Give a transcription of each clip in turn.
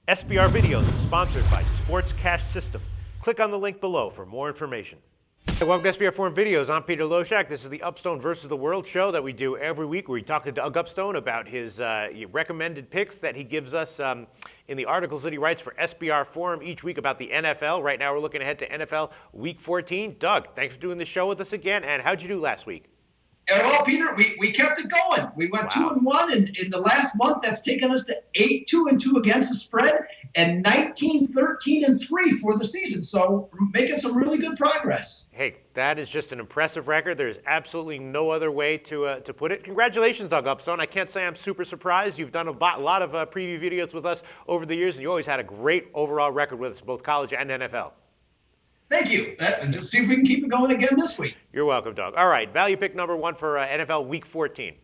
SBR Videos is sponsored by Sports Cash System. Click on the link below for more information. Hey, welcome to SBR Forum Videos. I'm Peter Loshak. This is the Upstone versus the World show that we do every week, where we talk to Doug Upstone about his recommended picks that he gives us in the articles that he writes for SBR Forum each week about the NFL. Right now we're looking ahead to NFL Week 14. Doug, thanks for doing the show with us again. And how'd you do last week? Well, Peter, we kept it going. We went 2-1, and in the last month, that's taken us to 8-2-2 against the spread, and 19-13-3 for the season. So we're making some really good progress. Hey, that is just an impressive record. There's absolutely no other way to put it. Congratulations, Doug Upstone. I can't say I'm super surprised. You've done a lot of preview videos with us over the years, and you always had a great overall record with us, both college and NFL. Thank you. And just see if we can keep it going again this week. You're welcome, Doug. All right, value pick number one for NFL Week 14.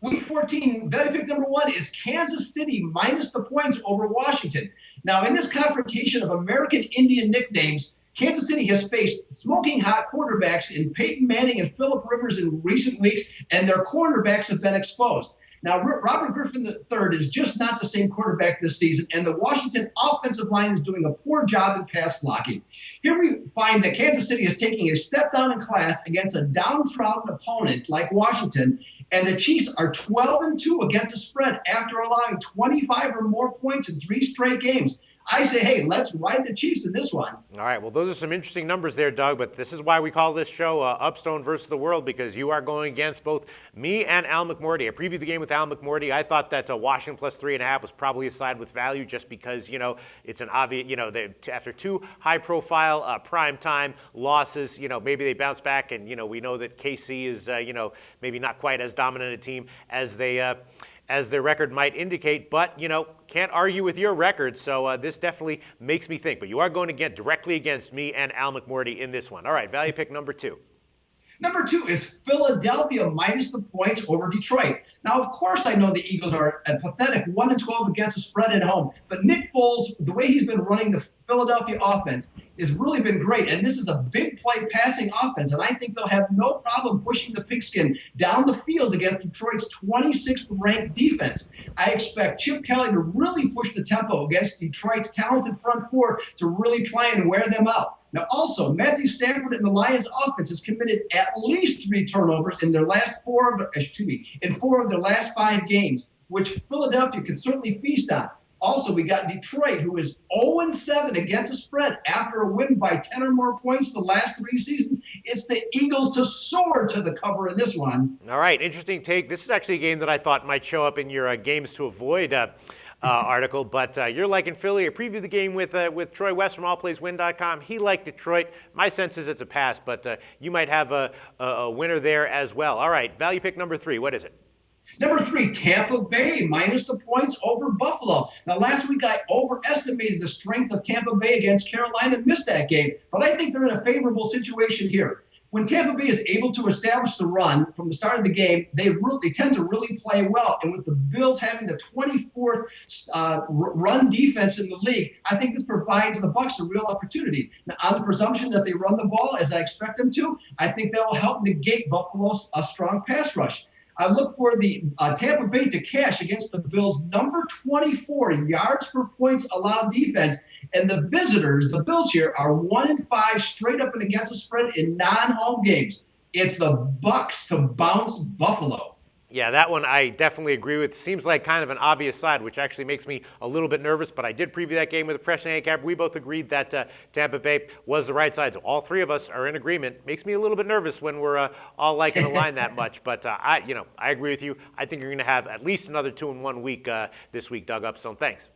Week 14, value pick number one is Kansas City minus the points over Washington. Now, in this confrontation of American Indian nicknames, Kansas City has faced smoking hot quarterbacks in Peyton Manning and Phillip Rivers in recent weeks, and their cornerbacks have been exposed. Now, Robert Griffin III is just not the same quarterback this season, and the Washington offensive line is doing a poor job in pass blocking. Here we find that Kansas City is taking a step down in class against a downtrodden opponent like Washington, and the Chiefs are 12-2 against the spread after allowing 25 or more points in 3 straight games. I say, hey, let's ride the Chiefs in this one. All right, well, those are some interesting numbers there, Doug, but this is why we call this show Upstone versus the World, because you are going against both me and Al McMorty. I previewed the game with Al McMorty. I thought that Washington plus 3.5 was probably a side with value, just because, it's an obvious, after 2 high-profile primetime losses, maybe they bounce back, and, we know that KC is, maybe not quite as dominant a team as their record might indicate, but, can't argue with your record, so this definitely makes me think. But you are going to get directly against me and Al McMorty in this one. All right, value pick number 2. Number 2 is Philadelphia minus the points over Detroit. Now, of course, I know the Eagles are a pathetic 1-12 against the spread at home, but Nick Foles, the way he's been running the Philadelphia offense, has really been great. And this is a big play passing offense, and I think they'll have no problem pushing the pigskin down the field against Detroit's 26th ranked defense. I expect Chip Kelly to really push the tempo against Detroit's talented front four to really try and wear them out. Now, also, Matthew Stafford and the Lions offense has committed at least 3 turnovers in their last 4 of their last 5 games, which Philadelphia could certainly feast on. Also, we got Detroit, who is 0-7 against the spread after a win by 10 or more points the last 3 seasons. It's the Eagles to soar to the cover in this one. All right, interesting take. This is actually a game that I thought might show up in your games to avoid article, but you're liking Philly. I previewed the game with Troy West from AllPlaysWin.com. He liked Detroit. My sense is it's a pass, but you might have a winner there as well. All right, value pick number 3. What is it? Number 3, Tampa Bay minus the points over Buffalo. Now, last week I overestimated the strength of Tampa Bay against Carolina and missed that game, but I think they're in a favorable situation here. When Tampa Bay is able to establish the run from the start of the game, they tend to really play well. And with the Bills having the 24th run defense in the league, I think this provides the Bucs a real opportunity. Now, on the presumption that they run the ball as I expect them to, I think that will help negate Buffalo's strong pass rush. I look for the Tampa Bay to cash against the Bills' number 24 yards per points allowed defense. And the visitors, the Bills here, are 1-5 straight up and against the spread in non-home games. It's the Bucs to bounce Buffalo. Yeah, that one I definitely agree with. Seems like kind of an obvious side, which actually makes me a little bit nervous, but I did preview that game with a fresh handicap. We both agreed that Tampa Bay was the right side, so all 3 of us are in agreement. Makes me a little bit nervous when we're all liking a line that much, but I agree with you. I think you're going to have at least another 2-1 week this week, Doug Upstone. Thanks.